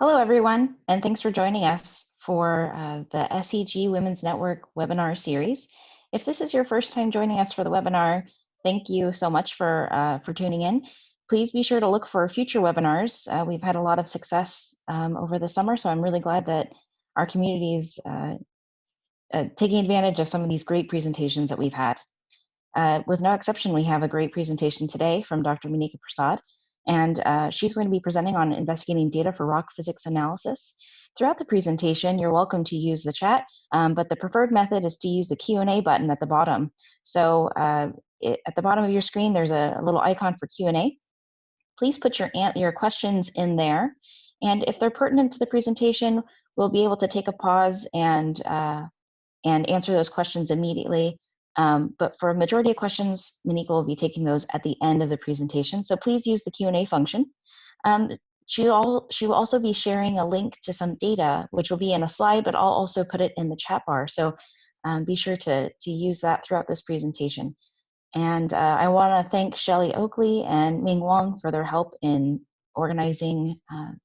Hello, everyone, and thanks for joining us for the SEG Women's Network webinar series. If this is your first time joining us for the webinar, thank you so much for tuning in. Please be sure to look for future webinars. We've had a lot of success over the summer, so I'm really glad that our community is taking advantage of some of these great presentations that we've had. With no exception, we have a great presentation today from Dr. Manika Prasad, and she's going to be presenting on investigating data for rock physics analysis. Throughout the presentation, you're welcome to use the chat, but the preferred method is to use the Q&A button at the bottom. So at the bottom of your screen, there's a little icon for Q&A. Please put your questions in there, and if they're pertinent to the presentation, we'll be able to take a pause and answer those questions immediately. But for a majority of questions, Manika will be taking those at the end of the presentation. So please use the Q&A function. She will also be sharing a link to some data, which will be in a slide, but I'll also put it in the chat bar. So be sure to use that throughout this presentation. And I want to thank Shelley Oakley and Ming Wong for their help in organizing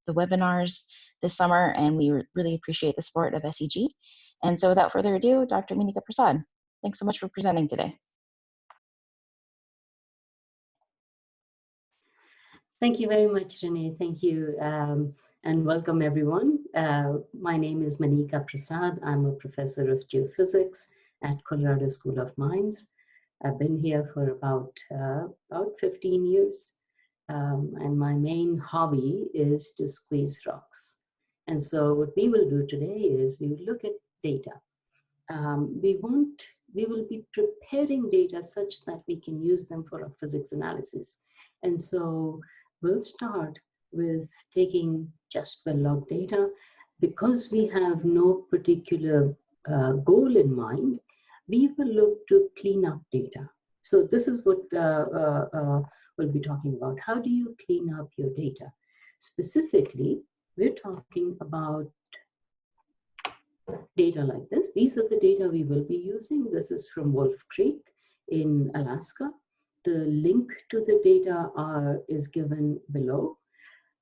the webinars this summer, and we really appreciate the support of SEG. And so without further ado, Dr. Manika Prasad. Thanks so much for presenting today. Thank you very much, Renee. Thank you, and welcome everyone. My name is Manika Prasad. I'm a professor of geophysics at Colorado School of Mines. I've been here for about 15 years, and my main hobby is to squeeze rocks. And so what we will do today is we will look at data. We will be preparing data such that we can use them for our physics analysis. And so we'll start with taking just well-logged data. Because we have no particular goal in mind, we will look to clean up data. So this is what we'll be talking about. How do you clean up your data? Specifically, we're talking about data like this. These are the data we will be using. This is from Wolf Creek in Alaska. The link to the data is given below.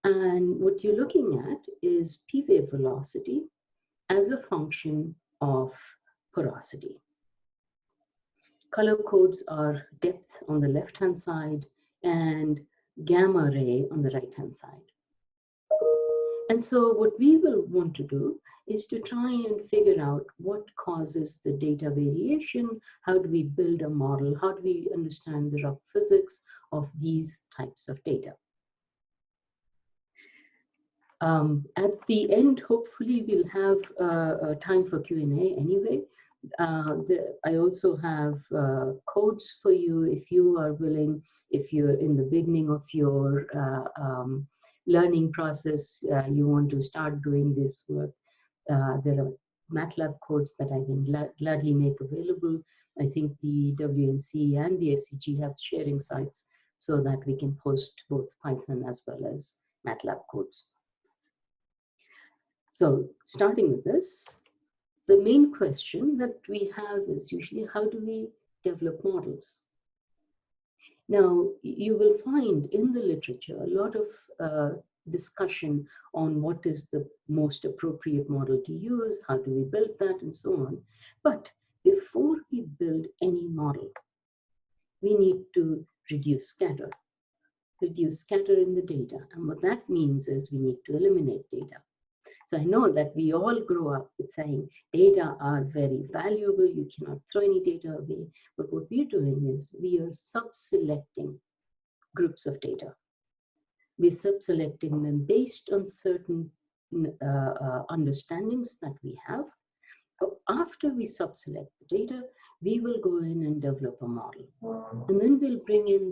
And what you're looking at is P-wave velocity as a function of porosity. Color codes are depth on the left-hand side and gamma ray on the right-hand side. And so what we will want to do is to try and figure out what causes the data variation, how do we build a model, how do we understand the rock physics of these types of data. At the end, hopefully we'll have time for Q&A anyway. I also have codes for you if you are willing, if you're in the beginning of your learning process, you want to start doing this work. There are MATLAB codes that I can gladly make available. I think the WNC and the SEG have sharing sites so that we can post both Python as well as MATLAB codes. So starting with this, the main question that we have is usually how do we develop models? Now, you will find in the literature a lot of discussion on what is the most appropriate model to use, how do we build that, and so on. But before we build any model, we need to reduce scatter in the data. And what that means is we need to eliminate data. So I know that we all grow up with saying data are very valuable, you cannot throw any data away. But what we're doing is we are sub-selecting groups of data. We're sub-selecting them based on certain understandings that we have. After we sub-select the data, we will go in and develop a model. And then we'll bring in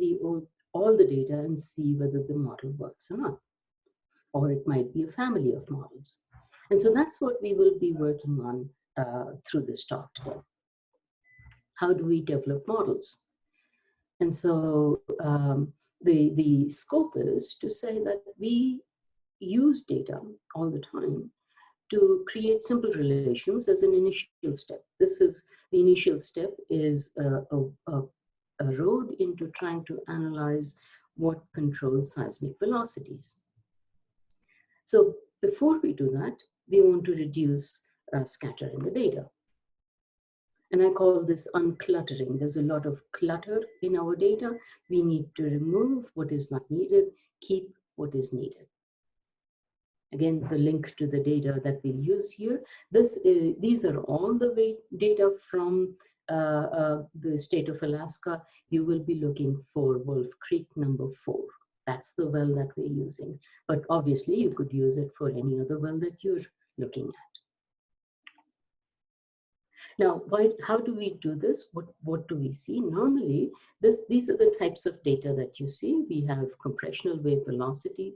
all the data and see whether the model works or not. Or it might be a family of models. And so that's what we will be working on through this talk today. How do we develop models? And so the scope is to say that we use data all the time to create simple relations as an initial step. This is the initial step is a road into trying to analyze what controls seismic velocities. So before we do that, we want to reduce scatter in the data. And I call this uncluttering. There's a lot of clutter in our data. We need to remove what is not needed, keep what is needed. Again, the link to the data that we'll use here. These are all the data from the state of Alaska. You will be looking for Wolf Creek number 4. That's the well that we're using. But obviously, you could use it for any other well that you're looking at. Now, how do we do this? What do we see? Normally, these are the types of data that you see. We have compressional wave velocity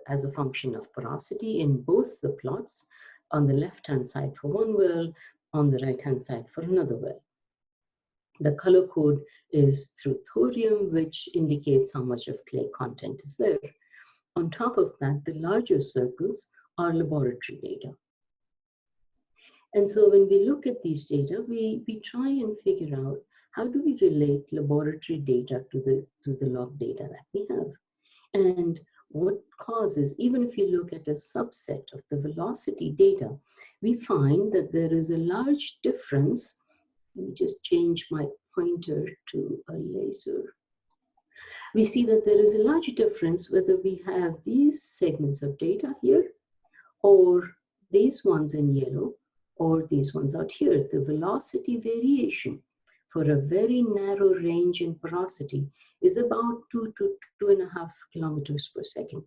as a function of porosity in both the plots, on the left-hand side for one well, on the right-hand side for another well. The color code is through thorium, which indicates how much of clay content is there. On top of that, the larger circles are laboratory data. And so when we look at these data, we try and figure out how do we relate laboratory data to the log data that we have. And what causes, even if you look at a subset of the velocity data, we find that there is a large difference. Let me just change my pointer to a laser. We see that there is a large difference whether we have these segments of data here or these ones in yellow or these ones out here. The velocity variation for a very narrow range in porosity is about 2 to 2.5 kilometers per second.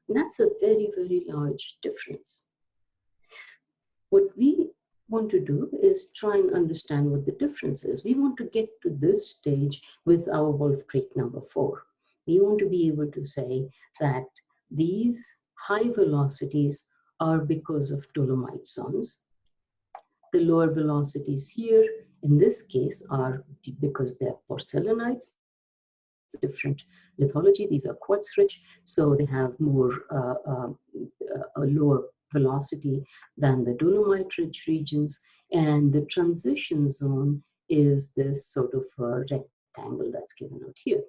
And that's a very, very large difference. What we want to do is try and understand what the difference is. We want to get to this stage with our Wolf Creek number 4. We want to be able to say that these high velocities are because of dolomite zones. The lower velocities here, in this case, are because they're porcellanites, different lithology. These are quartz rich, so they have more a lower velocity than the dolomite rich regions. And the transition zone is this sort of rectangle that's given out here.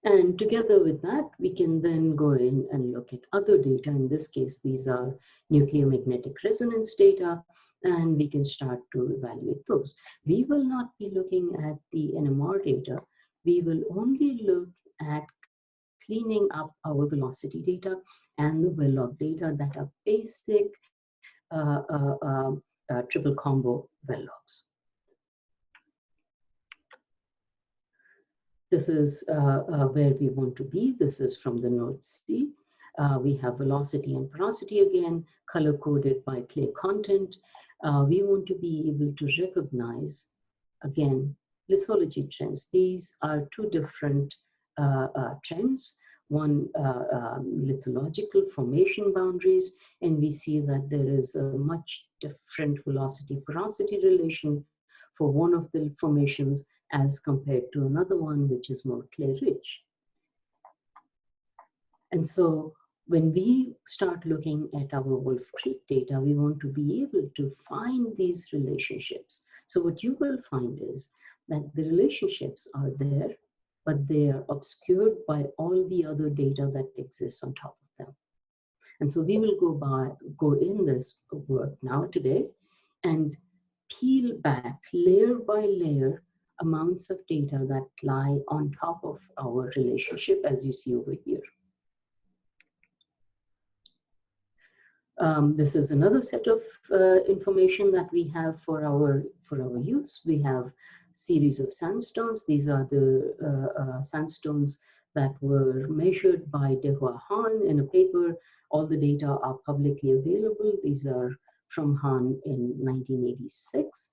And together with that, we can then go in and look at other data. In this case, these are nuclear magnetic resonance data, and we can start to evaluate those. We will not be looking at the NMR data. We will only look at cleaning up our velocity data and the well log data that are basic triple combo well logs. This is where we want to be. This is from the North Sea. We have velocity and porosity again, color-coded by clay content. We want to be able to recognize, again, lithology trends. These are two different trends. One, lithological formation boundaries, and we see that there is a much different velocity-porosity relation for one of the formations as compared to another one, which is more clay-rich. And so when we start looking at our Wolf Creek data, we want to be able to find these relationships. So what you will find is that the relationships are there, but they are obscured by all the other data that exists on top of them. And so we will go in this work now today and peel back layer by layer amounts of data that lie on top of our relationship, as you see over here. This is another set of information that we have for our use. We have series of sandstones. These are the sandstones that were measured by Dehua Han in a paper. All the data are publicly available. These are from Han in 1986.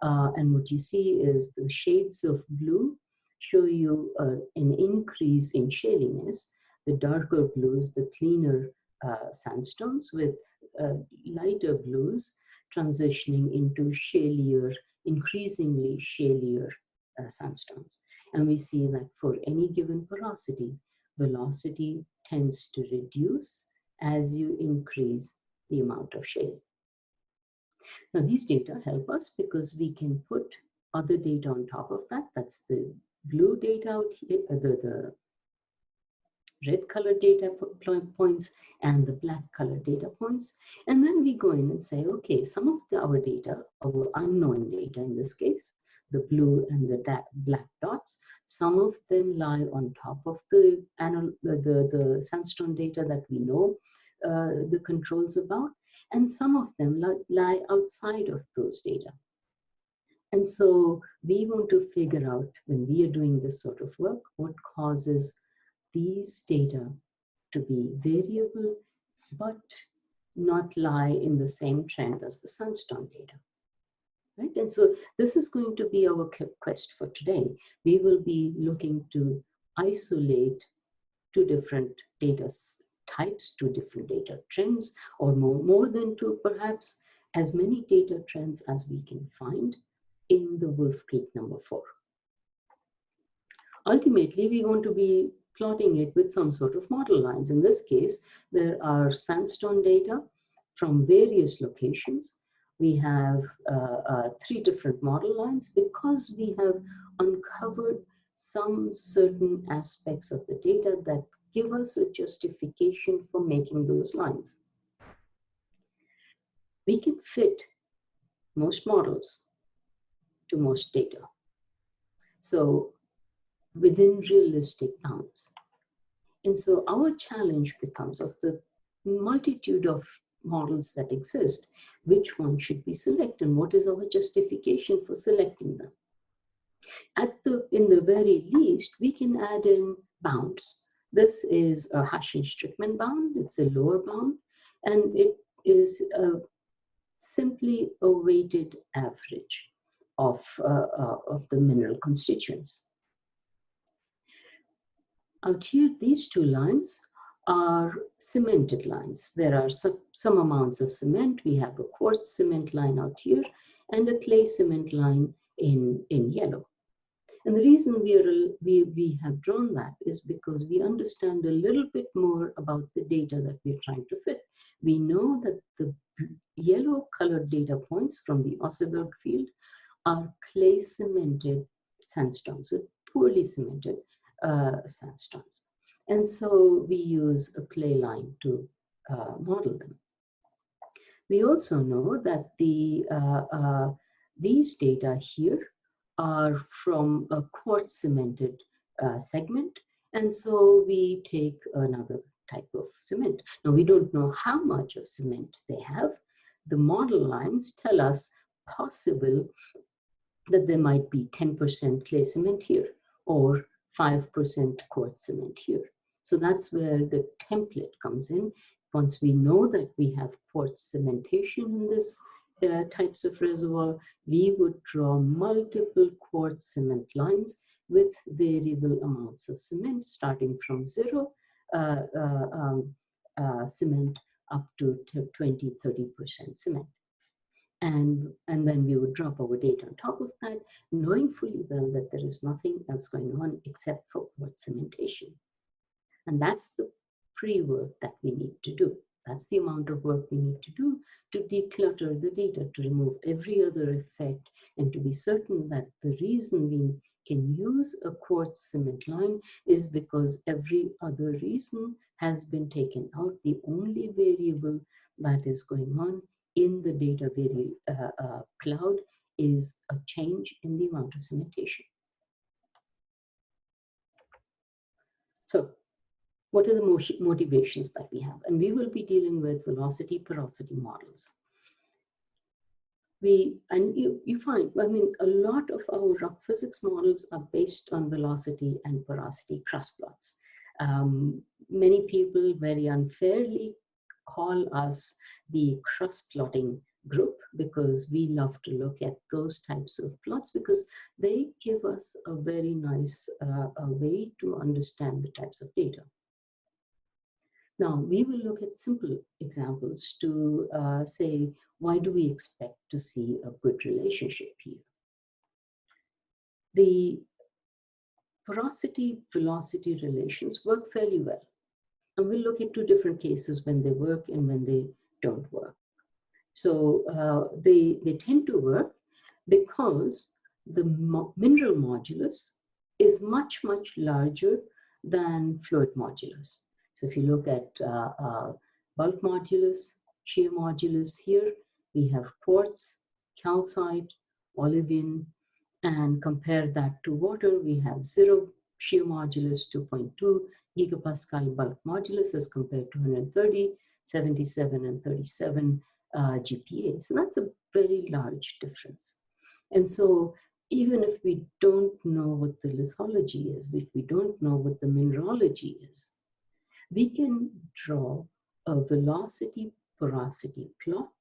And what you see is the shades of blue show you an increase in shaliness. The darker blues, the cleaner sandstones, with lighter blues transitioning into shalier, increasingly shalier sandstones. And we see that for any given porosity, velocity tends to reduce as you increase the amount of shale. Now, these data help us because we can put other data on top of that. That's the blue data out here, red color data points and the black color data points. And then we go in and say, okay, some of our data, our unknown data in this case, the blue and the black dots, some of them lie on top of the sandstone data that we know the controls about, and some of them lie outside of those data. And so we want to figure out, when we are doing this sort of work, what causes these data to be variable, but not lie in the same trend as the sandstone data. Right? And so this is going to be our quest for today. We will be looking to isolate two different data types, two different data trends, or more than two, perhaps as many data trends as we can find in the Wolf Creek number 4. Ultimately, we want to be plotting it with some sort of model lines. In this case, there are sandstone data from various locations. We have 3 different model lines because we have uncovered some certain aspects of the data that give us a justification for making those lines. We can fit most models to most data, so within realistic bounds. And so our challenge becomes, of the multitude of models that exist, which one should we select and what is our justification for selecting them? In the very least, we can add in bounds. This is a Hashing-Strickman bound. It's a lower bound, and it is simply a weighted average of the mineral constituents. Out here, these 2 lines are cemented lines. There are some amounts of cement. We have a quartz cement line out here and a clay cement line in yellow. And the reason we have drawn that is because we understand a little bit more about the data that we're trying to fit. We know that the yellow colored data points from the Oseberg field are clay cemented sandstones with poorly cemented sandstones. And so we use a clay line to model them. We also know that these data here are from a quartz cemented segment. And so we take another type of cement. Now, we don't know how much of cement they have. The model lines tell us possible that there might be 10% clay cement here or 5% quartz cement here. So that's where the template comes in. Once we know that we have quartz cementation in this types of reservoir, we would draw multiple quartz cement lines with variable amounts of cement, starting from 0 cement up to 20–30% cement. And then we would drop our data on top of that, knowing fully well that there is nothing else going on except for quartz cementation. And that's the pre-work that we need to do. That's the amount of work we need to do to declutter the data, to remove every other effect, and to be certain that the reason we can use a quartz cement line is because every other reason has been taken out. The only variable that is going on in the data cloud is a change in the amount of cementation. So what are the motivations that we have? And we will be dealing with velocity porosity models. You find, I mean, a lot of our rock physics models are based on velocity and porosity crust plots. Many people very unfairly call us the crust plotting group because we love to look at those types of plots because they give us a very nice way to understand the types of data. Now, we will look at simple examples to say, why do we expect to see a good relationship here? The porosity-velocity relations work fairly well. And we'll look at 2 different cases when they work and when they don't work. So they tend to work because the mineral modulus is much, much larger than fluid modulus. So if you look at bulk modulus, shear modulus here, we have quartz, calcite, olivine, and compare that to water, we have 0 shear modulus, 2.2 gigapascal bulk modulus as compared to 130, 77, and 37 GPa. So that's a very large difference. And so even if we don't know what the lithology is, if we don't know what the mineralogy is, we can draw a velocity porosity plot,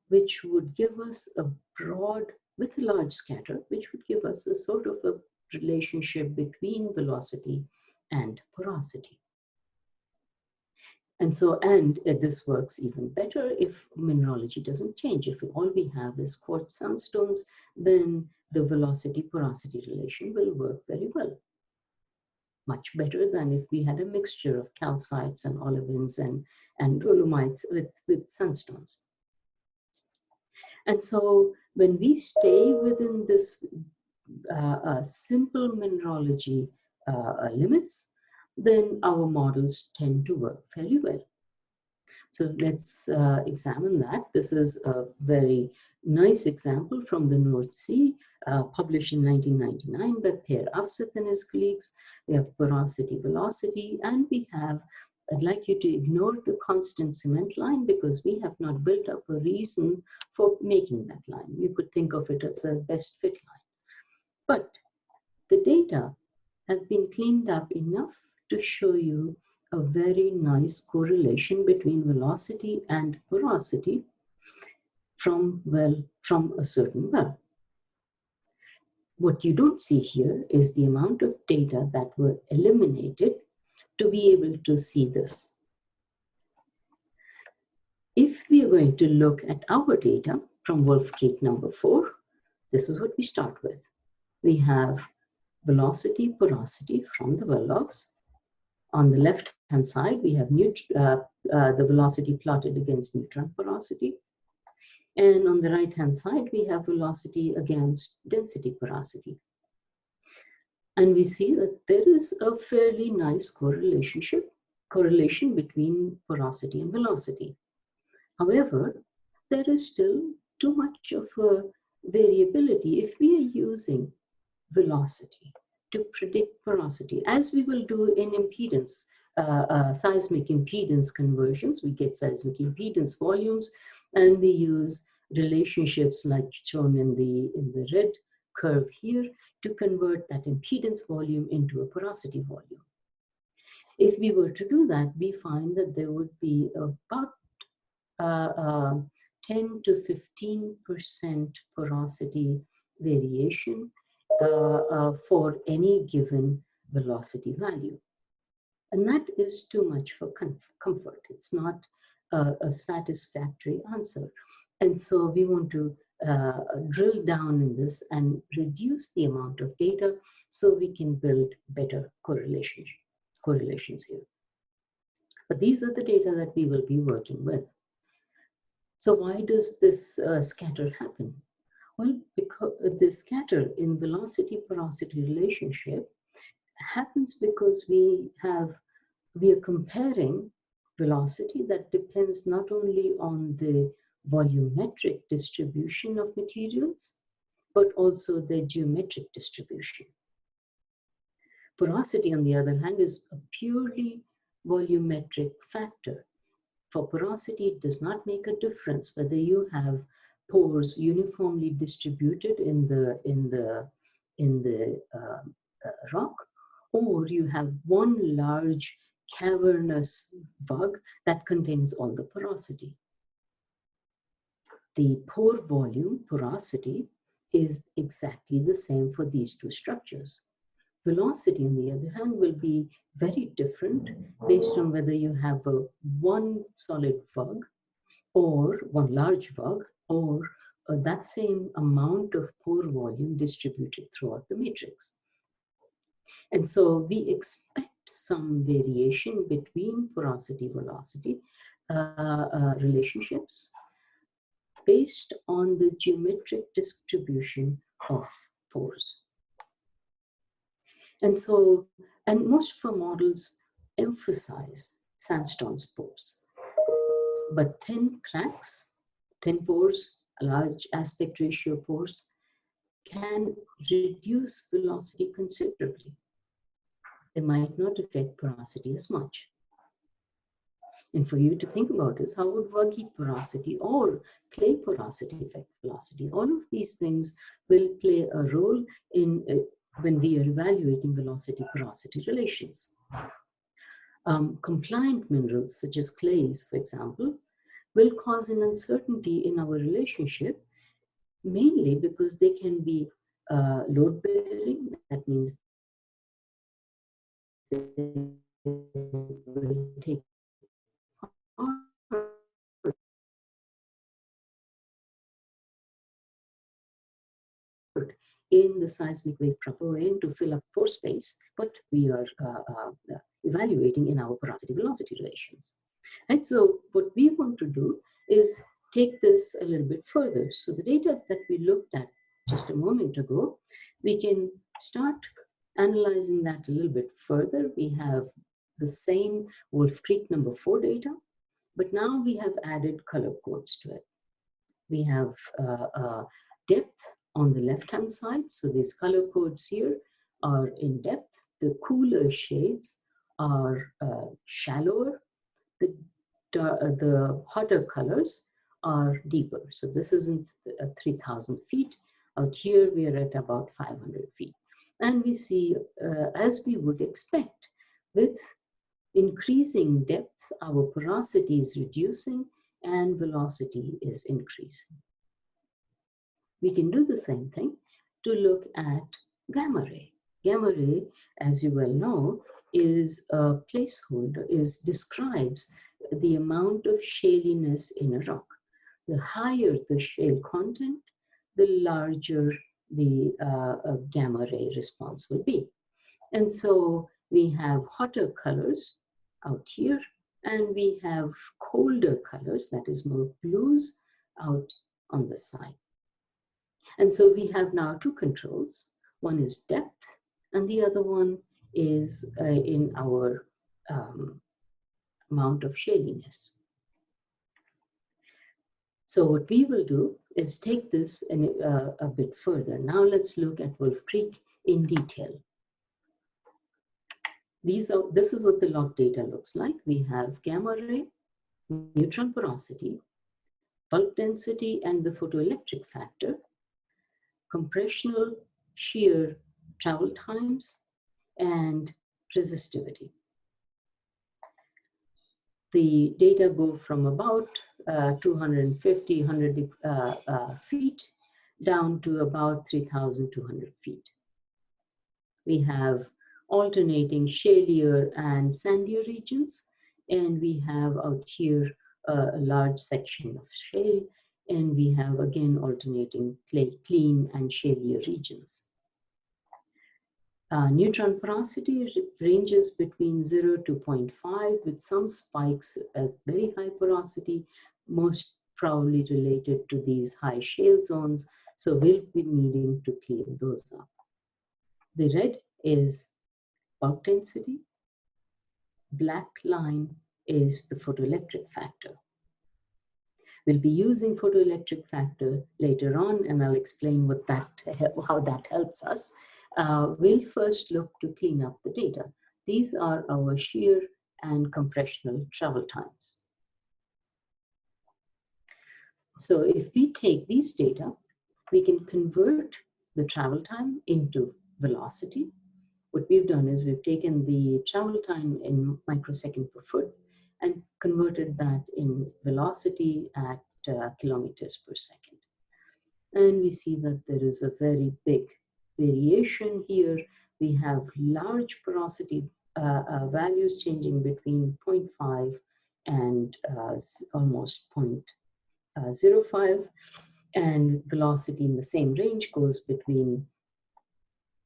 which would give us a broad, with a large scatter, which would give us a sort of a relationship between velocity and porosity. And so, and this works even better if mineralogy doesn't change. If all we have is quartz sandstones, then the velocity porosity relation will work very well. Much better than if we had a mixture of calcites and olivines and dolomites with sandstones. And so when we stay within this simple mineralogy limits, then our models tend to work fairly well. So let's examine that. This is a very nice example from the North Sea, published in 1999 by Per Afseth and his colleagues. We have porosity, velocity, and we have, I'd like you to ignore the constant cement line because we have not built up a reason for making that line. You could think of it as a best fit line. But the data have been cleaned up enough to show you a very nice correlation between velocity and porosity from a certain well. What you don't see here is the amount of data that were eliminated to be able to see this. If we are going to look at our data from Wolf Creek number 4, this is what we start with. We have velocity, porosity from the well logs. On the left-hand side, we have the velocity plotted against neutron porosity. And on the right-hand side, we have velocity against density porosity. And we see that there is a fairly nice correlation between porosity and velocity. However, there is still too much of a variability if we are using velocity to predict porosity, as we will do in impedance, seismic impedance conversions. We get seismic impedance volumes, and we use relationships like shown in the red curve here to convert that impedance volume into a porosity volume. If we were to do that, we find that there would be about 10 to 15% porosity variation for any given velocity value. And that is too much for comfort. It's not a satisfactory answer. And so we want to drill down in this and reduce the amount of data so we can build better correlations here. But these are the data that we will be working with. So why does this scatter happen? Well, because the scatter in velocity-porosity relationship happens because we are comparing velocity that depends not only on the volumetric distribution of materials, but also the geometric distribution. Porosity, on the other hand, is a purely volumetric factor. For porosity, it does not make a difference whether you have pores uniformly distributed in the rock, or you have one large cavernous vug that contains all the porosity. The pore volume porosity is exactly the same for these two structures. Velocity, on the other hand, will be very different based on whether you have one solid vug or one large vug, or that same amount of pore volume distributed throughout the matrix. And so we expect some variation between porosity-velocity relationships based on the geometric distribution of pores. And so And most of our models emphasize sandstone pores. But thin cracks, thin pores, large aspect ratio pores can reduce velocity considerably. They might not affect porosity as much. And for you to think about is how would worky porosity or clay porosity affect velocity? All of these things will play a role in when we are evaluating velocity-porosity relations. Compliant minerals such as clays, for example, will cause an uncertainty in our relationship, mainly because they can be load-bearing. That means they will take part in the seismic wave propelling to fill up pore space, but we are evaluating in our porosity-velocity relations. And so what we want to do is take this a little bit further. So the data that we looked at just a moment ago, we can start analyzing that a little bit further. We have the same Wolf Creek number 4 data, but now we have added color codes to it. We have depth on the left-hand side. So these color codes here are in depth. The cooler shades are shallower. The hotter colors are deeper. So this isn't 3,000 feet. Out here, we are at about 500 feet. And we see, as we would expect, with increasing depth, our porosity is reducing and velocity is increasing. We can do the same thing to look at gamma ray. Gamma ray, as you well know, is a placeholder, describes the amount of shaliness in a rock. The higher the shale content, the larger the gamma ray response will be. And so we have hotter colors out here, and we have colder colors, that is more blues, out on the side. And so we have now two controls. One is depth, and the other one is in our amount of shaliness. So what we will do is take this a bit further. Now let's look at Wolf Creek in detail. This is what the log data looks like. We have gamma ray, neutron porosity, bulk density, and the photoelectric factor, compressional shear travel times, and resistivity. The data go from about 250, 100 feet down to about 3,200 feet. We have alternating shalier and sandier regions, and we have out here a large section of shale, and we have again alternating clean and shalier regions. Neutron porosity ranges between 0 to 0.5 with some spikes at very high porosity, most probably related to these high shale zones, so we'll be needing to clean those up. The red is bulk density. Black line is the photoelectric factor. We'll be using photoelectric factor later on, and I'll explain how that helps us. We'll first look to clean up the data. These are our shear and compressional travel times. So if we take these data, we can convert the travel time into velocity. What we've done is we've taken the travel time in microsecond per foot and converted that in velocity at kilometers per second. And we see that there is a very big variation here. We have large porosity values changing between 0.5 and almost 0.05, and velocity in the same range goes between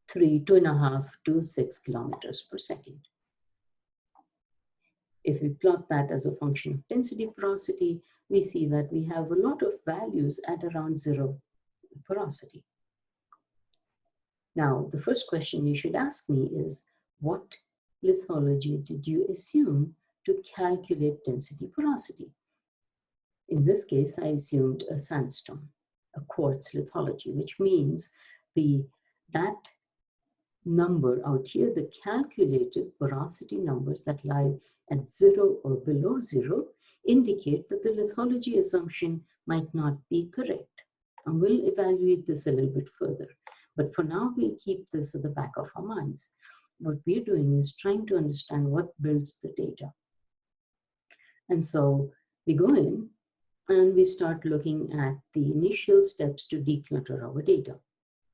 2.5 to 6 kilometers per second. If we plot that as a function of density porosity, we see that we have a lot of values at around 0 porosity. Now, the first question you should ask me is, what lithology did you assume to calculate density porosity? In this case, I assumed a sandstone, a quartz lithology, which means that number out here, the calculated porosity numbers that lie at 0 or below 0, indicate that the lithology assumption might not be correct. And we'll evaluate this a little bit further. But for now, we'll keep this at the back of our minds. What we're doing is trying to understand what builds the data. And so we go in and we start looking at the initial steps to declutter our data.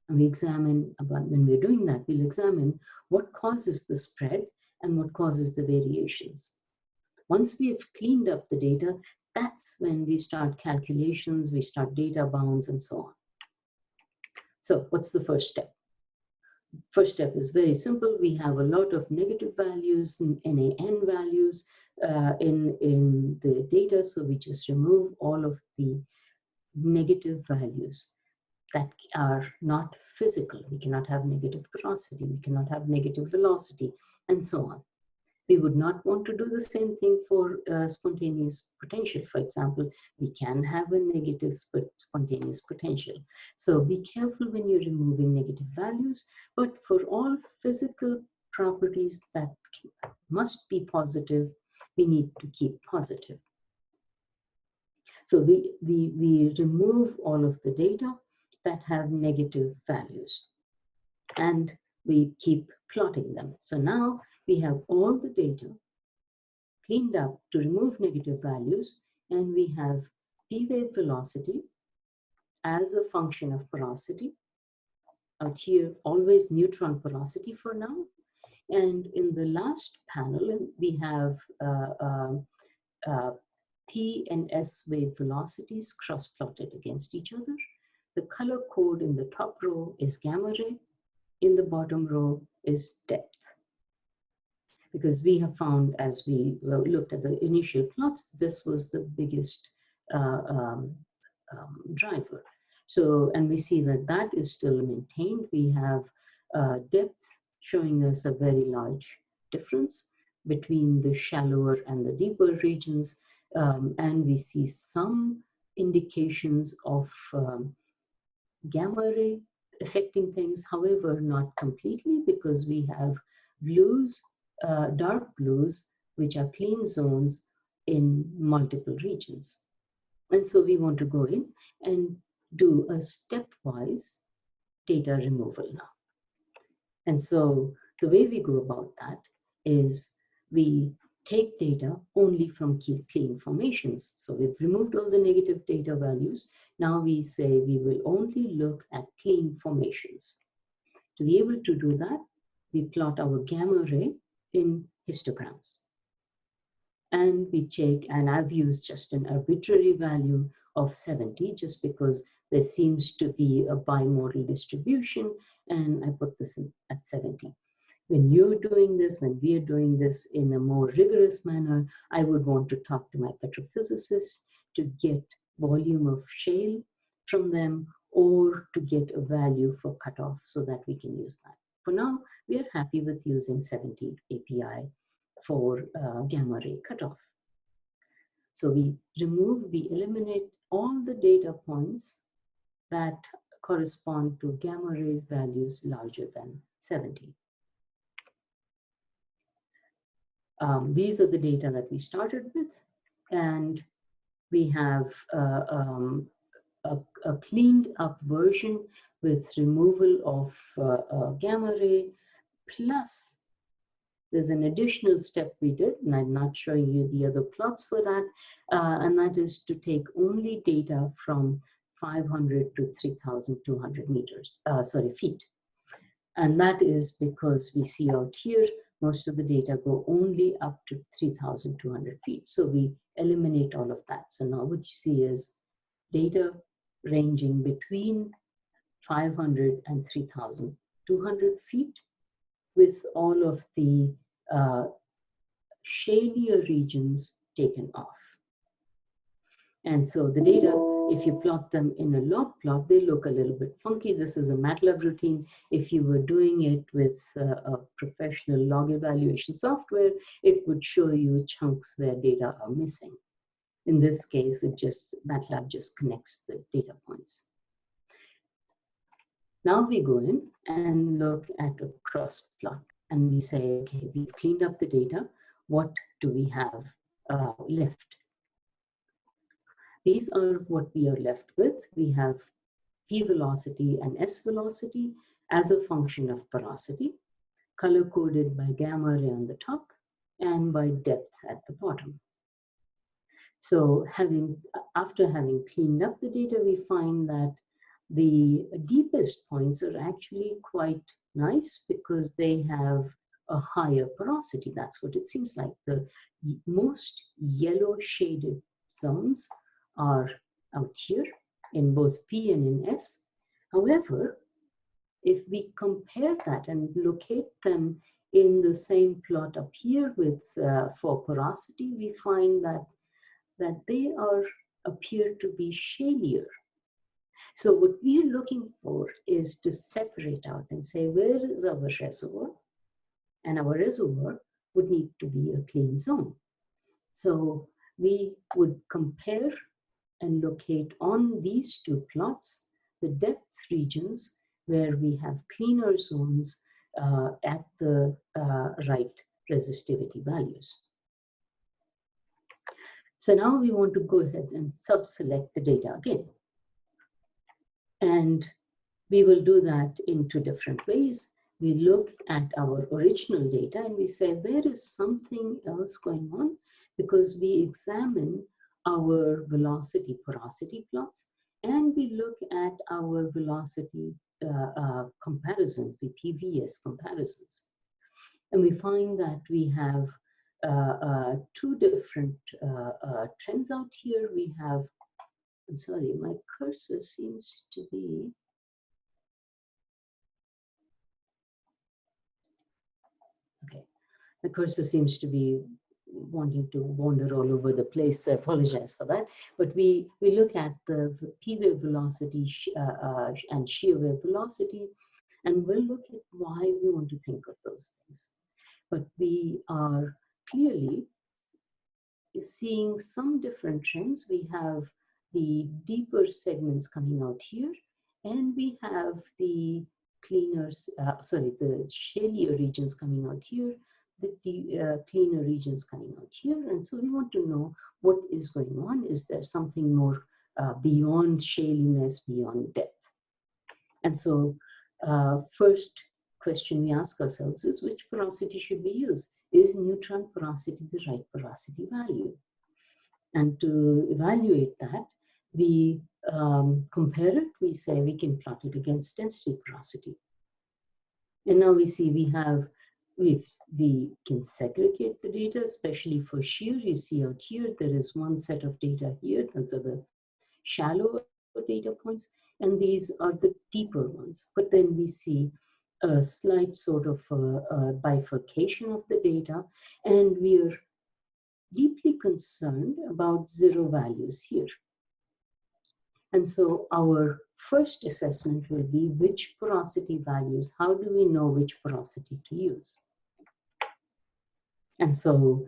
And we examine, when we're doing that, we'll examine what causes the spread and what causes the variations. Once we've cleaned up the data, that's when we start calculations, we start data bounds, and so on. So what's the first step? First step is very simple. We have a lot of negative values and NaN values in the data, so we just remove all of the negative values that are not physical. We cannot have negative porosity, we cannot have negative velocity, and so on. We would not want to do the same thing for spontaneous potential. For example, we can have a negative spontaneous potential. So be careful when you're removing negative values, but for all physical properties that must be positive, we need to keep positive. So we remove all of the data that have negative values, and we keep plotting them. So now we have all the data cleaned up to remove negative values, and we have p-wave velocity as a function of porosity. Out here, always neutron porosity for now. And in the last panel, we have P and S wave velocities cross-plotted against each other. The color code in the top row is gamma ray, in the bottom row is depth. Because we have found, as we looked at the initial plots, this was the biggest driver. So, and we see that that is still maintained. We have depth showing us a very large difference between the shallower and the deeper regions. And we see some indications of gamma ray affecting things, however, not completely, because we have blues, dark blues, which are clean zones in multiple regions. And so we want to go in and do a stepwise data removal now. And so the way we go about that is we take data only from clean formations. So we've removed all the negative data values. Now we say we will only look at clean formations. To be able to do that, we plot our gamma ray in histograms. And we take, and I've used just an arbitrary value of 70 just because there seems to be a bimodal distribution, and I put this in at 70. When you're doing this, when we are doing this in a more rigorous manner, I would want to talk to my petrophysicist to get volume of shale from them, or to get a value for cutoff so that we can use that. For now, we are happy with using 70 API for gamma ray cutoff. So we eliminate all the data points that correspond to gamma ray values larger than 70. These are the data that we started with, and we have a cleaned up version with removal of gamma ray, plus there's an additional step we did, and I'm not showing you the other plots for that, and that is to take only data from 500 to 3,200 meters, feet. And that is because we see out here, most of the data go only up to 3,200 feet. So we eliminate all of that. So now what you see is data ranging between 500 and 3,200 feet, with all of the shadier regions taken off. And so the data, if you plot them in a log plot, they look a little bit funky. This is a MATLAB routine. If you were doing it with a professional log evaluation software, it would show you chunks where data are missing. In this case, MATLAB just connects the data points. Now we go in and look at a cross plot, and we say, okay, we've cleaned up the data. What do we have left? These are what we are left with. We have p velocity and s velocity as a function of porosity, color-coded by gamma ray on the top and by depth at the bottom. So after having cleaned up the data, we find that the deepest points are actually quite nice because they have a higher porosity. That's what it seems like. The most yellow shaded zones are out here in both P and in S. However, if we compare that and locate them in the same plot up here with for porosity, we find that they appear to be shalier. So what we're looking for is to separate out and say, where is our reservoir? And our reservoir would need to be a clean zone. So we would compare and locate on these two plots the depth regions where we have cleaner zones at the right resistivity values. So now we want to go ahead and sub-select the data again. And we will do that in two different ways. We look at our original data and we say, there is something else going on, because we examine our velocity porosity plots and we look at our velocity comparison, the PVS comparisons. And we find that we have two different trends out here. We have, I'm sorry, my cursor seems to be, okay, the cursor seems to be wanting to wander all over the place. I apologize for that. But we look at the P wave velocity and shear wave velocity, and we'll look at why we want to think of those things. But we are clearly seeing some different trends. We have the deeper segments coming out here, and we have the the shalier regions coming out here, the cleaner regions coming out here. And so we want to know what is going on. Is there something more beyond shaliness, beyond depth? And so first question we ask ourselves is, which porosity should we use? Is neutron porosity the right porosity value? And to evaluate that, we compare it. We say we can plot it against density porosity. And now we see we can segregate the data, especially for shear. You see out here, there is one set of data here. Those are the shallow data points, and these are the deeper ones. But then we see a slight sort of bifurcation of the data, and we are deeply concerned about zero values here. And so our first assessment will be which porosity values, how do we know which porosity to use? And so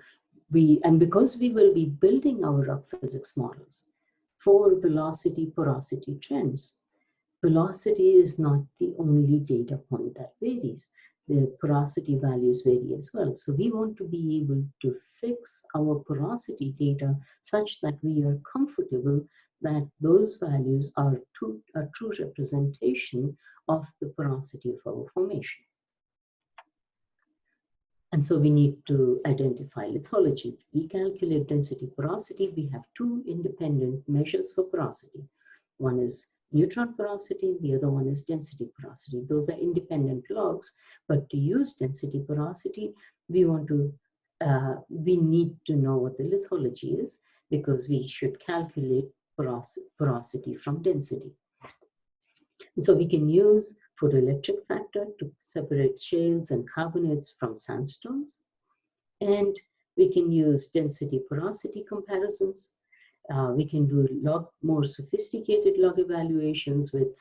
because we will be building our rock physics models for velocity porosity trends, velocity is not the only data point that varies. The porosity values vary as well. So we want to be able to fix our porosity data such that we are comfortable that those values are a true representation of the porosity of our formation. And so we need to identify lithology. We calculate density porosity. We have two independent measures for porosity. One is neutron porosity, the other one is density porosity. Those are independent logs, but to use density porosity, we need to know what the lithology is, because we should calculate porosity from density. And so we can use photoelectric factor to separate shales and carbonates from sandstones. And we can use density porosity comparisons. We can do more sophisticated log evaluations with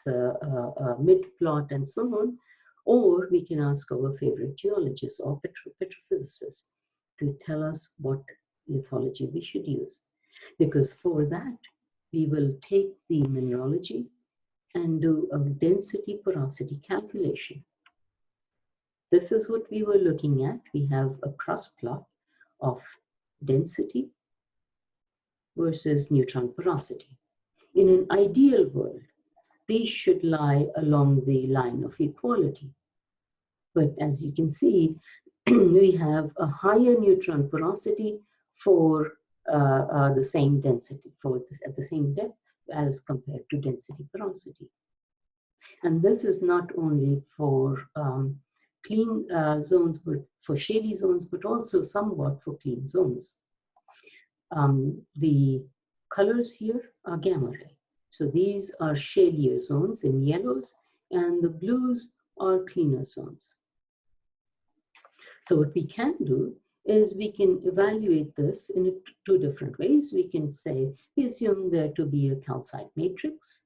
mid-plot and so on, or we can ask our favorite geologists or petrophysicists to tell us what lithology we should use. Because for that, we will take the mineralogy and do a density porosity calculation. This is what we were looking at. We have a cross plot of density versus neutron porosity. In an ideal world, these should lie along the line of equality. But as you can see, we have a higher neutron porosity for the same density, at the same depth as compared to density porosity. And this is not only for clean zones, but for shaly zones, but also somewhat for clean zones. The colors here are gamma ray. So these are shalier zones in yellows, and the blues are cleaner zones. So what we can do is we can evaluate this in two different ways. We can say, we assume there to be a calcite matrix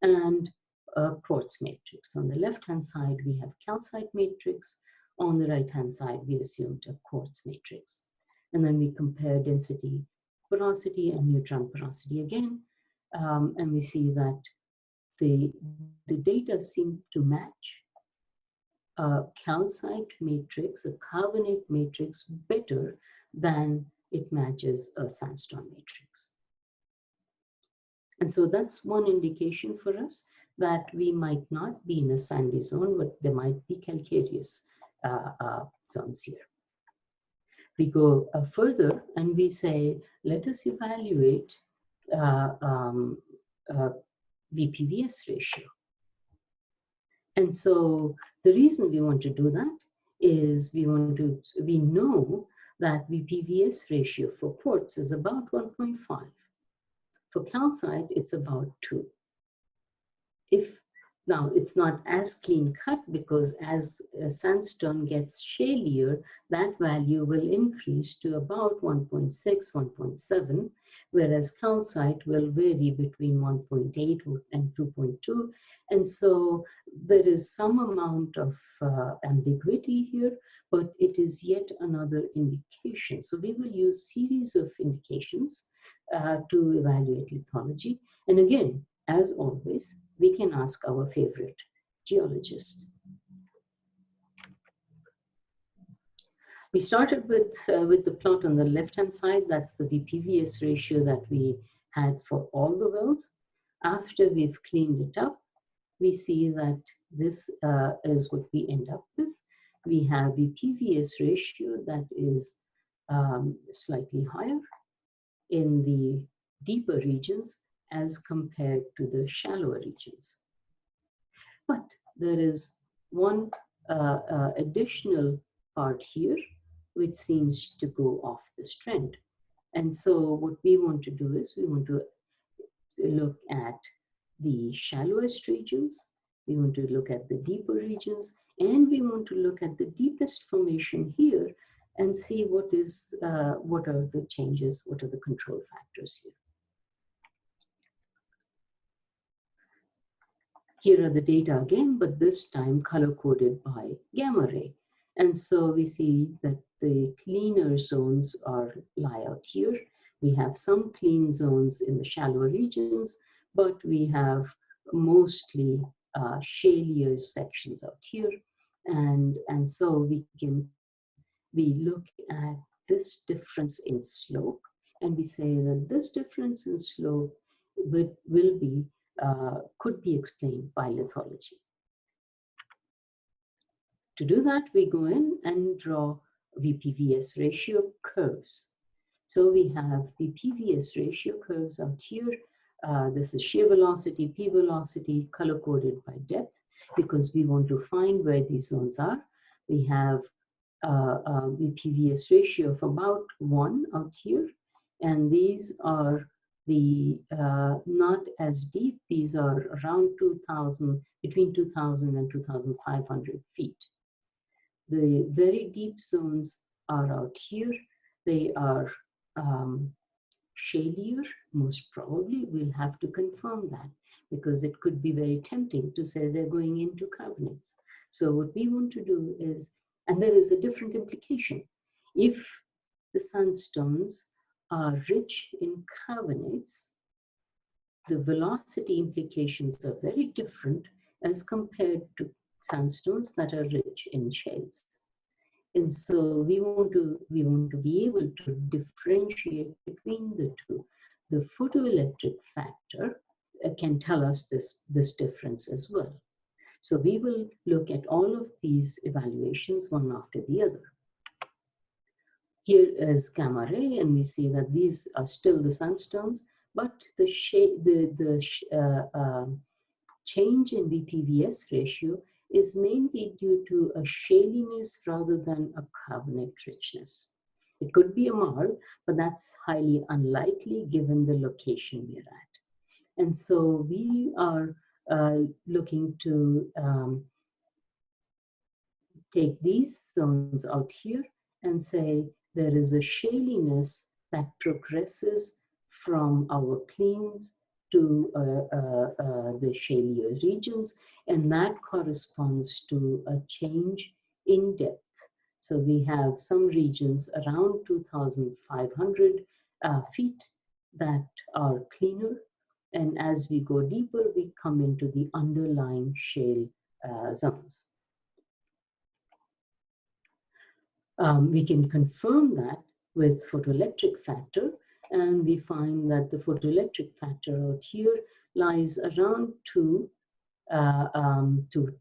and a quartz matrix. On the left-hand side, we have calcite matrix. On the right-hand side, we assumed a quartz matrix. And then we compare density porosity and neutron porosity again. And we see that the data seem to match a calcite matrix, a carbonate matrix, better than it matches a sandstone matrix. And so that's one indication for us that we might not be in a sandy zone, but there might be calcareous zones here. We go further and we say, let us evaluate VPVS ratio. And so the reason we want to do that is we know that VPVS ratio for quartz is about 1.5. For calcite, it's about 2. Now, it's not as clean cut because as sandstone gets shalier, that value will increase to about 1.6, 1.7, whereas calcite will vary between 1.8 and 2.2. And so there is some amount of ambiguity here, but it is yet another indication. So we will use series of indications to evaluate lithology. And again, as always, we can ask our favorite geologist. We started with the plot on the left-hand side. That's the VPVS ratio that we had for all the wells. After we've cleaned it up, we see that this is what we end up with. We have VPVS ratio that is slightly higher in the deeper regions as compared to the shallower regions. But there is one additional part here which seems to go off this trend. And so what we want to do is we want to look at the shallowest regions, we want to look at the deeper regions, and we want to look at the deepest formation here and see what are the changes, what are the control factors here. Here are the data again, but this time color-coded by gamma ray. And so we see that the cleaner zones lie out here. We have some clean zones in the shallower regions, but we have mostly shalier sections out here. And so we look at this difference in slope, and we say that this difference in slope could be explained by lithology. To do that, we go in and draw VPVS ratio curves. So we have VPVS ratio curves out here. This is shear velocity, P velocity, color-coded by depth, because we want to find where these zones are. We have a VPVS ratio of about 1 out here, and these are the not as deep. These are around 2,000, between 2,000 and 2,500 feet. The very deep zones are out here. They are shalier most probably we'll have to confirm that, because it could be very tempting to say they're going into carbonates. So what we want to do is, and there is a different implication. If the sandstones are rich in carbonates, the velocity implications are very different as compared to sandstones that are rich in shales. And so we want to be able to differentiate between the two. The photoelectric factor can tell us this difference as well. So we will look at all of these evaluations one after the other. Here is gamma ray, and we see that these are still the sandstones, but the change in VPVS ratio is mainly due to a shaliness rather than a carbonate richness. It could be a marl, but that's highly unlikely given the location we're at. And so we are looking to take these zones out here and say there is a shaliness that progresses from our cleans to the shalier regions, and that corresponds to a change in depth. So we have some regions around 2,500 feet that are cleaner, and as we go deeper, we come into the underlying shale zones. We can confirm that with photoelectric factor, and we find that the photoelectric factor out here lies around 2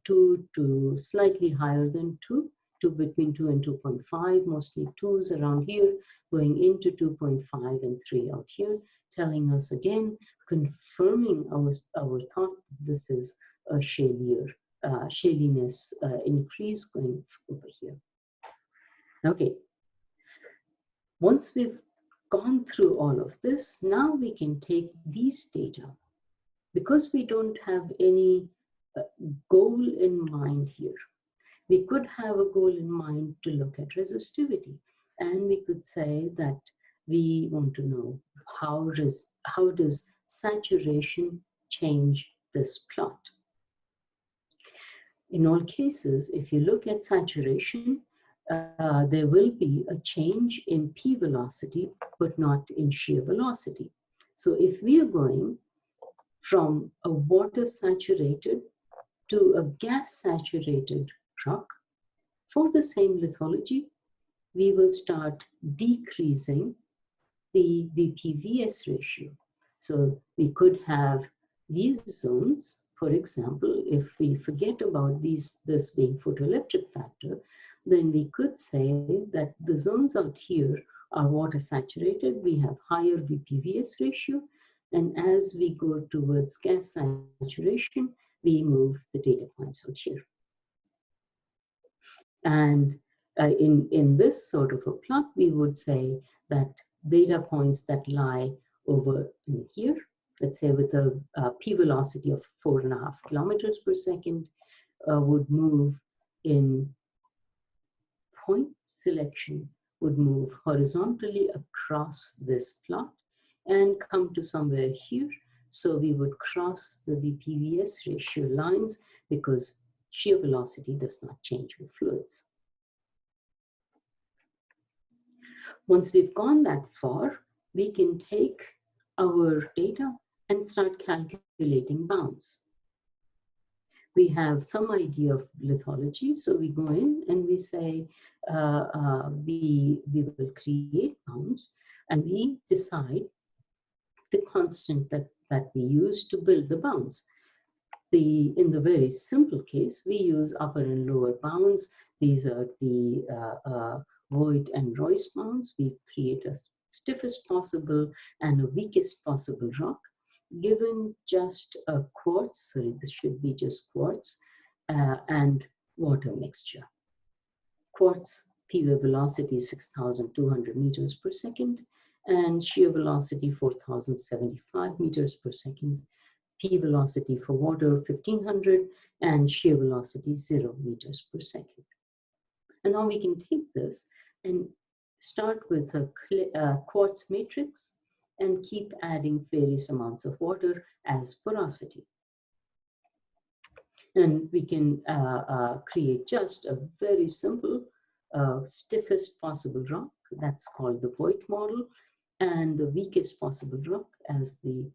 to slightly higher than 2, between 2 and 2.5, mostly 2s around here, going into 2.5 and 3 out here, telling us again, confirming our thought this is a shaliness increase going over here. Okay, once we've gone through all of this, now we can take these data. Because we don't have any goal in mind here, we could have a goal in mind to look at resistivity. And we could say that we want to know how does saturation change this plot. In all cases, if you look at saturation, there will be a change in P velocity, but not in shear velocity. So if we are going from a water saturated to a gas saturated rock, for the same lithology, we will start decreasing the VPVS ratio. So we could have these zones, for example, if we forget about this being photoelectric factor, then we could say that the zones out here are water saturated, we have higher VPVS ratio, and as we go towards gas saturation, we move the data points out here. And in this sort of a plot, we would say that data points that lie over in here, let's say with a P velocity of 4.5 kilometers per second, would move in point selection, would move horizontally across this plot and come to somewhere here. So we would cross the VPVS ratio lines because shear velocity does not change with fluids. Once we've gone that far, we can take our data and start calculating bounds. We have some idea of lithology, so we go in and we say we will create bounds, and we decide the constant that we use to build the bounds. In the very simple case, we use upper and lower bounds. These are the Voigt and Royce bounds. We create a stiffest possible and a weakest possible rock, given just a quartz, sorry, this should be just quartz, and water mixture. Quartz PV velocity is 6,200 meters per second, and shear velocity 4,075 meters per second. P velocity for water 1,500, and shear velocity 0 meters per second. And now we can take this and start with a quartz matrix and keep adding various amounts of water as porosity. And we can create just a very simple, stiffest possible rock. That's called the Voigt model, and the weakest possible rock as the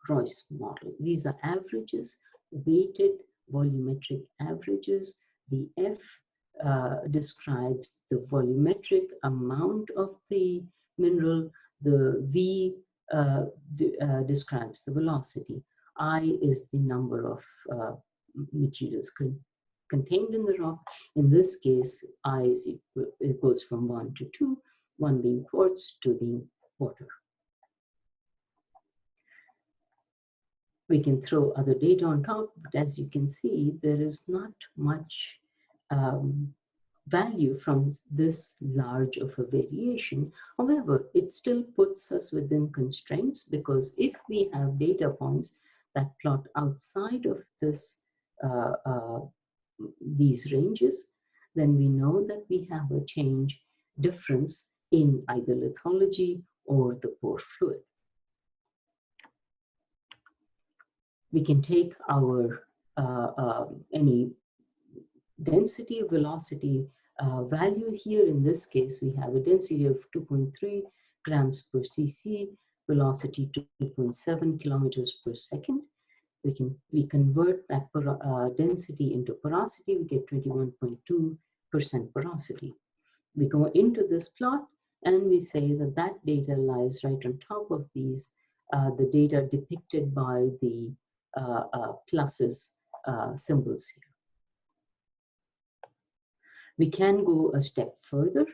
Royce model. These are averages, weighted volumetric averages. The F describes the volumetric amount of the mineral. The V describes the velocity. I is the number of materials contained in the rock. In this case, I is equal, it goes from 1 to 2, 1 being quartz, 2 being water. We can throw other data on top, but as you can see, there is not much value from this large of a variation. However, it still puts us within constraints, because if we have data points that plot outside of this, these ranges, then we know that we have a change difference in either lithology or the pore fluid. We can take our any density, velocity value here. In this case, we have a density of 2.3 grams per cc, velocity 2.7 kilometers per second. We convert that density into porosity, we get 21.2% porosity. We go into this plot and we say that that data lies right on top of these, the data depicted by the pluses symbols here. We can go a step further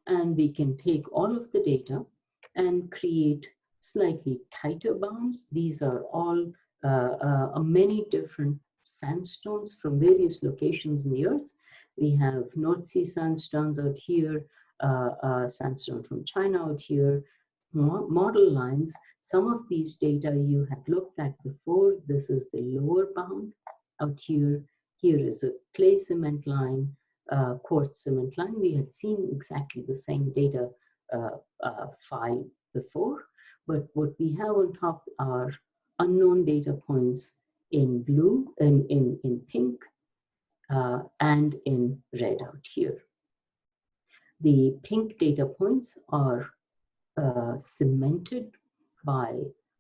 and we can take all of the data and create slightly tighter bounds. These are all many different sandstones from various locations in the earth. We have North Sea sandstones out here, sandstone from China out here, model lines. Some of these data you had looked at before. This is the lower bound out here. Here is a clay cement line, quartz cement line. We had seen exactly the same data file before, but what we have on top are unknown data points in blue, in pink, and in red out here. The pink data points are cemented by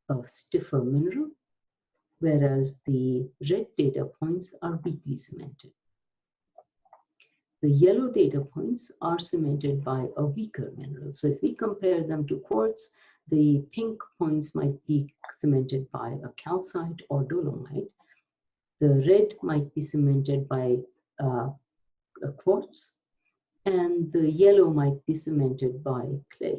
a stiffer mineral, whereas the red data points are weakly cemented. The yellow data points are cemented by a weaker mineral. So if we compare them to quartz, the pink points might be cemented by a calcite or dolomite. The red might be cemented by a quartz, and the yellow might be cemented by clay.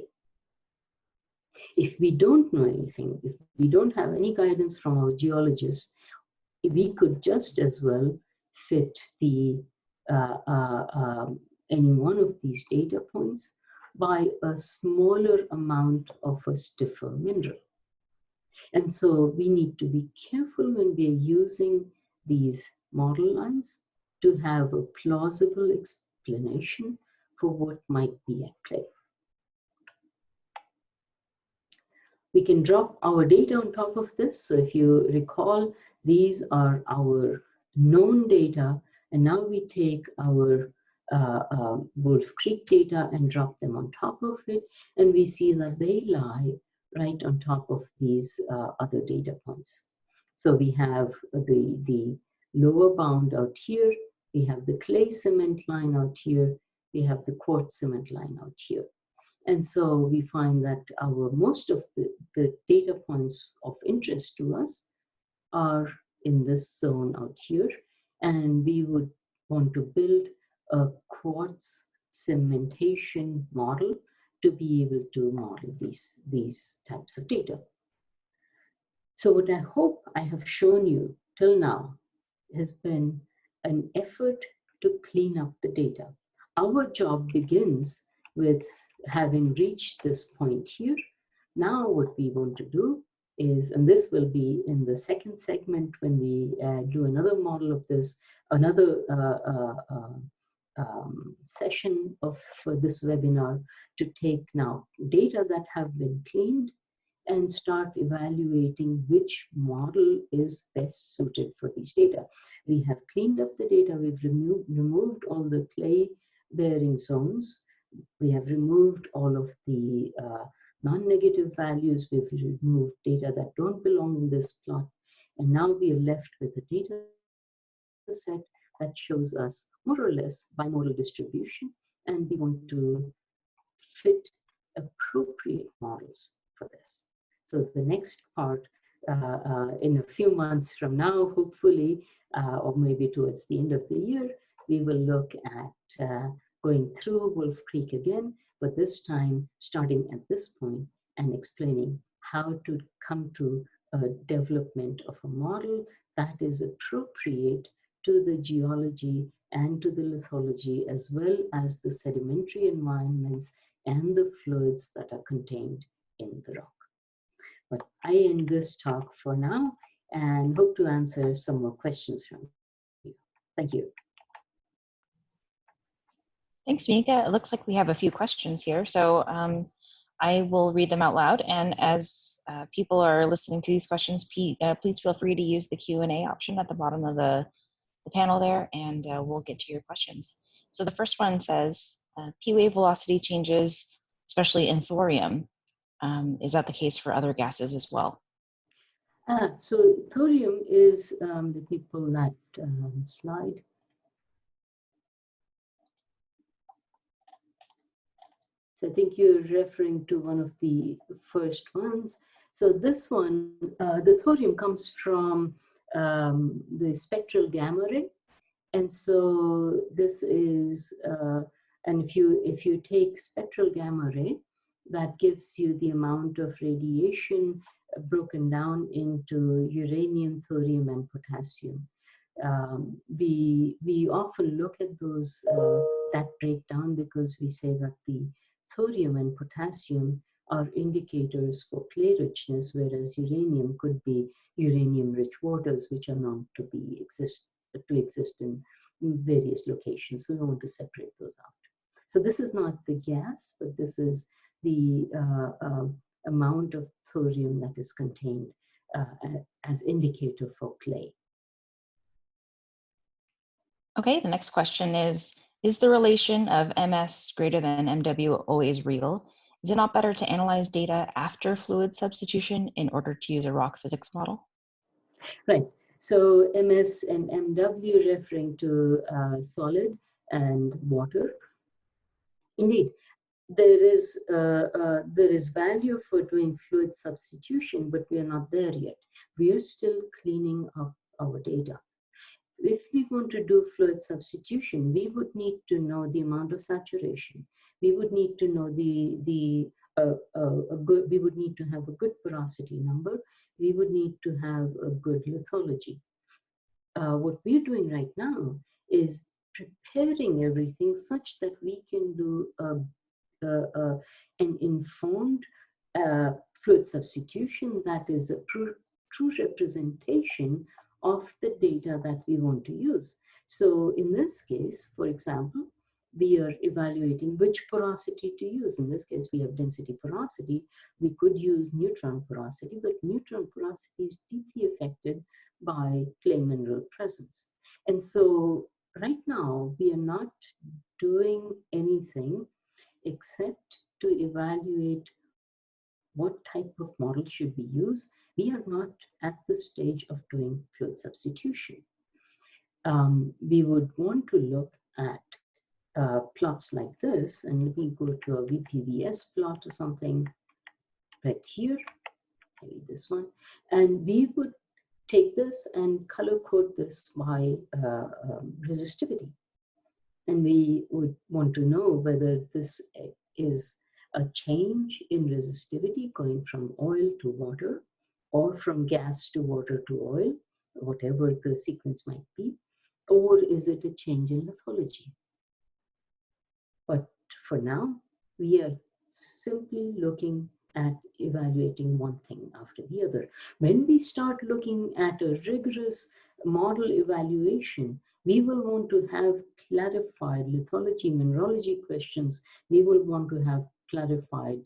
If we don't know anything, if we don't have any guidance from our geologists, we could just as well fit the any one of these data points by a smaller amount of a stiffer mineral. And so we need to be careful when we are using these model lines to have a plausible explanation for what might be at play. We can drop our data on top of this. So if you recall, these are our known data, and now we take our Wolf Creek data and drop them on top of it, and we see that they lie right on top of these other data points. So we have the lower bound out here, we have the clay cement line out here, we have the quartz cement line out here. And so we find that most of the data points of interest to us are in this zone out here, and we would want to build a quartz cementation model to be able to model these types of data. So what I hope I have shown you till now has been an effort to clean up the data. Our job begins with having reached this point here. Now what we want to do is, and this will be in the second segment when we do another model of this, another session of this webinar, to take now data that have been cleaned and start evaluating which model is best suited for these data. We have cleaned up the data, we've removed all the clay-bearing zones, we have removed all of the non-negative values, we've removed data that don't belong in this plot, and now we are left with a data set that shows us more or less bimodal distribution, and we want to fit appropriate models for this. So the next part, in a few months from now, hopefully, or maybe towards the end of the year, we will look at going through Wolf Creek again, but this time starting at this point and explaining how to come to a development of a model that is appropriate to the geology and to the lithology, as well as the sedimentary environments and the fluids that are contained in the rock. But I end this talk for now and hope to answer some more questions from you. Thank you. Thanks, Manika. It looks like we have a few questions here. So I will read them out loud. And as people are listening to these questions, please feel free to use the Q&A option at the bottom of the panel there, and we'll get to your questions. So the first one says, P-wave velocity changes, especially in thorium. Is that the case for other gases as well? So thorium is, let me pull that slide. So I think you're referring to one of the first ones. So this one, the thorium comes from the spectral gamma ray. And so this is, and if you take spectral gamma ray, that gives you the amount of radiation broken down into uranium, thorium, and potassium. We often look at those that breakdown because we say that the thorium and potassium are indicators for clay richness, whereas uranium could be uranium-rich waters, which are known to exist in various locations. So we want to separate those out. So this is not the gas, but this is the amount of thorium that is contained as indicator for clay. Okay, the next question is the relation of MS greater than MW always real? Is it not better to analyze data after fluid substitution in order to use a rock physics model? Right. So MS and MW referring to solid and water. Indeed, there is value for doing fluid substitution, but we are not there yet. We are still cleaning up our data. If we want to do fluid substitution, we would need to know the amount of saturation. We would need to know we would need to have a good porosity number. We would need to have a good lithology. What we're doing right now is preparing everything such that we can do an informed fluid substitution that is a true representation of the data that we want to use. So in this case, for example, we are evaluating which porosity to use. In this case, we have density porosity. We could use neutron porosity, but neutron porosity is deeply affected by clay mineral presence. And so right now, we are not doing anything except to evaluate what type of model should we use. We are not at the stage of doing fluid substitution. We would want to look at plots like this, and let me go to a VPVS plot or something right here, maybe this one, and we would take this and color code this by resistivity. And we would want to know whether this is a change in resistivity going from oil to water, or from gas to water to oil, whatever the sequence might be, or is it a change in lithology? But for now, we are simply looking at evaluating one thing after the other. When we start looking at a rigorous model evaluation, we will want to have clarified lithology, mineralogy questions. We will want to have clarified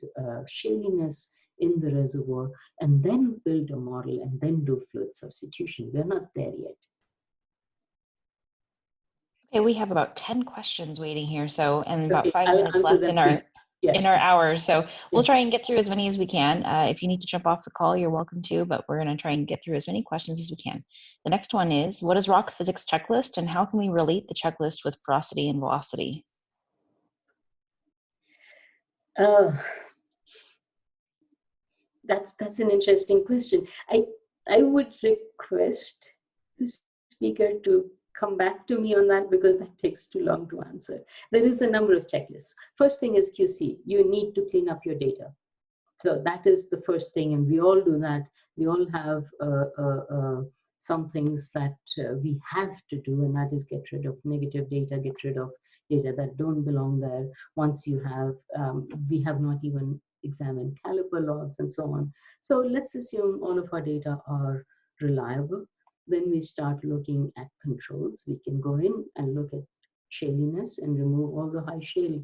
shaliness in the reservoir, and then build a model and then do fluid substitution. We're not there yet. Okay, we have about 10 questions waiting here, so and about Okay, 5 I'll minutes answer left them in for you. our hour. So we'll Yeah. try and get through as many as we can. If you need to jump off the call, you're welcome to, but we're going to try and get through as many questions as we can. The next one is, what is rock physics checklist, and how can we relate the checklist with porosity and velocity? That's an interesting question. I would request the speaker to come back to me on that, because that takes too long to answer. There is a number of checklists. First thing is QC. You need to clean up your data. So that is the first thing, and we all do that. We all have some things that we have to do, and that is get rid of negative data, get rid of data that don't belong there. Once you have, we have not even examined caliper logs and so on. So let's assume all of our data are reliable. Then we start looking at controls. We can go in and look at shaliness and remove all the high shale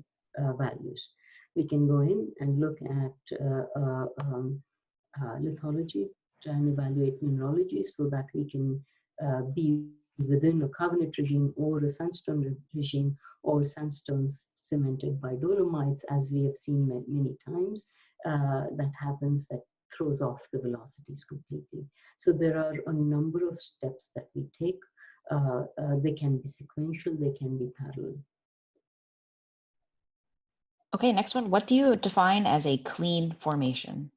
values. We can go in and look at lithology, try and evaluate mineralogy so that we can be within a carbonate regime or a sandstone regime, or sandstones cemented by dolomites, as we have seen many times. That happens, that throws off the velocities completely. So there are a number of steps that we take. They can be sequential, they can be parallel. Okay, next one. What do you define as a clean formation?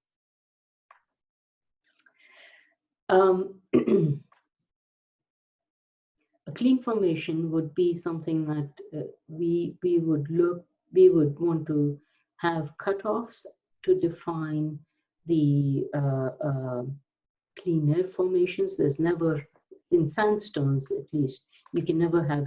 A clean formation would be something that we would want to have cutoffs to define the clean air formations. There's never, in sandstones at least, you can never have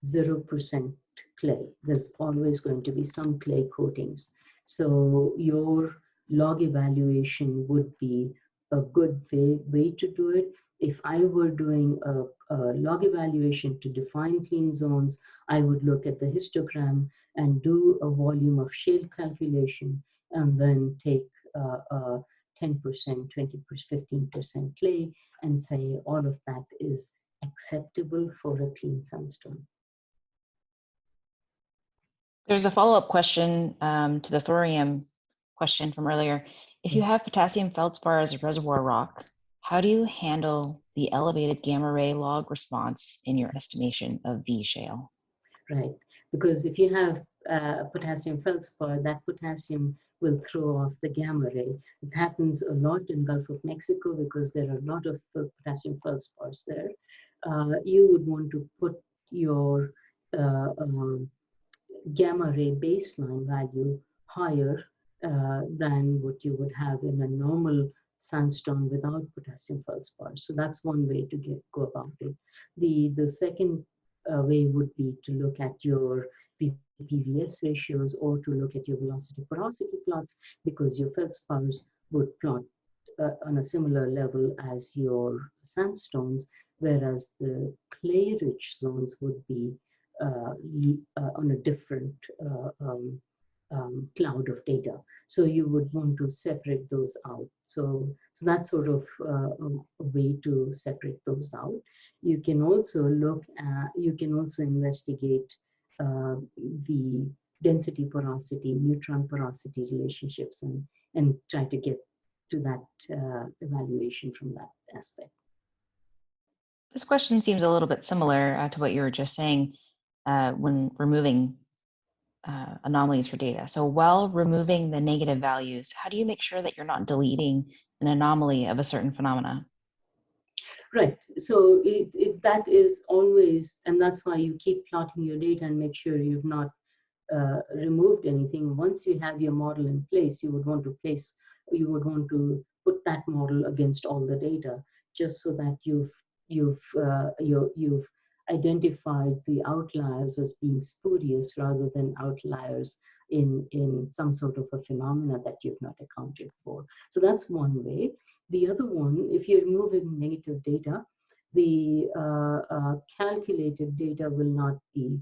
0% clay. There's always going to be some clay coatings. So your log evaluation would be a good way to do it. If I were doing a log evaluation to define clean zones, I would look at the histogram and do a volume of shale calculation, and then take 10%, 20%, 15% clay, and say all of that is acceptable for a clean sandstone. There's a follow-up question to the thorium question from earlier. If you have potassium feldspar as a reservoir rock, how do you handle the elevated gamma ray log response in your estimation of V shale? Right, because if you have potassium feldspar, that potassium will throw off the gamma ray. It happens a lot in Gulf of Mexico because there are a lot of potassium feldspars there. You would want to put your gamma ray baseline value higher than what you would have in a normal sandstone without potassium feldspar. So that's one way to go about it. The second way would be to look at your PVS ratios, or to look at your velocity porosity plots, because your feldspars would plot on a similar level as your sandstones, whereas the clay-rich zones would be on a different cloud of data. So you would want to separate those out. So that's sort of a way to separate those out. You can also investigate the density porosity, neutron porosity relationships, and try to get to that evaluation from that aspect. This question seems a little bit similar to what you were just saying when removing anomalies for data. So while removing the negative values, how do you make sure that you're not deleting an anomaly of a certain phenomena? Right. So that is always, and that's why you keep plotting your data and make sure you've not removed anything. Once you have your model in place, you would want to put that model against all the data, just so that you've identified the outliers as being spurious rather than outliers in some sort of a phenomena that you've not accounted for. So that's one way. The other one, if you're removing negative data, the calculated data will not be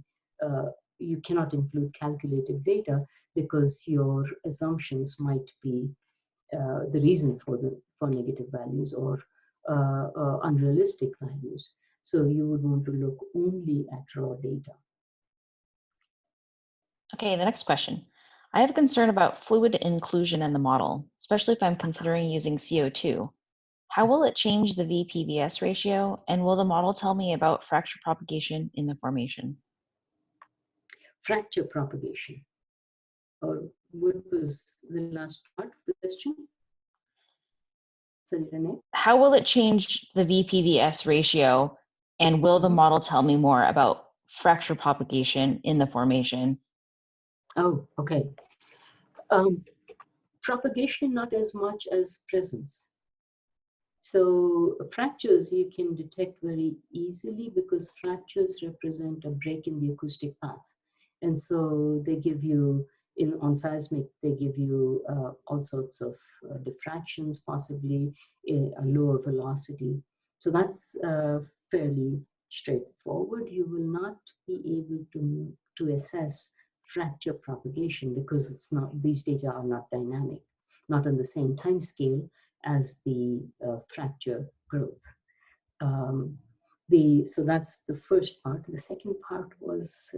you cannot include calculated data because your assumptions might be the reason for negative values or unrealistic values. So you would want to look only at raw data. Okay, the next question. I have a concern about fluid inclusion in the model, especially if I'm considering using CO2. How will it change the VPVS ratio, and will the model tell me about fracture propagation in the formation? Fracture propagation, or what was the last part of the question? Sorry, Renee? How will it change the VPVS ratio, and will the model tell me more about fracture propagation in the formation? Oh, okay. Propagation, not as much as presence. So fractures you can detect very easily because fractures represent a break in the acoustic path. And so they give you, on seismic, they give you all sorts of diffractions, possibly a lower velocity. So that's fairly straightforward. You will not be able to assess fracture propagation because it's not, these data are not dynamic, not on the same time scale as the fracture growth. So that's the first part. The second part was,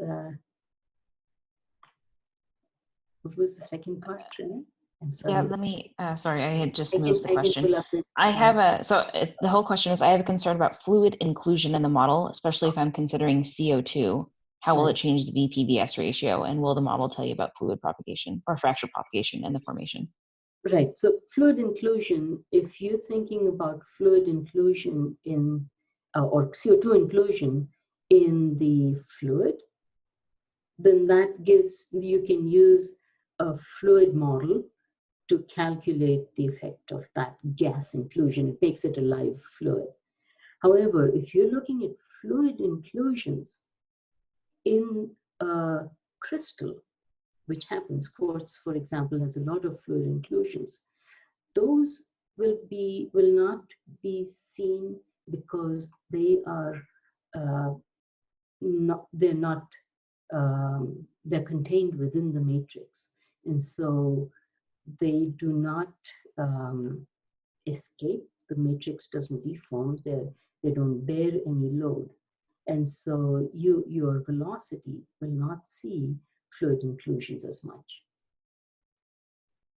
what was the second part, Renee? I'm sorry. Yeah, let me, sorry, I had just moved the question. The The whole question is, I have a concern about fluid inclusion in the model, especially if I'm considering CO2. How will it change the VPVS ratio, and will the model tell you about fluid propagation or fracture propagation in the formation? Right, so fluid inclusion, if you're thinking about fluid inclusion in, or CO2 inclusion in the fluid, then that gives, you can use a fluid model to calculate the effect of that gas inclusion. It makes it a live fluid. However, if you're looking at fluid inclusions in a crystal, which happens, quartz, for example, has a lot of fluid inclusions, those will not be seen because they are they're contained within the matrix, and so they do not escape. The matrix doesn't deform. They don't bear any load, and so your velocity will not see fluid inclusions as much.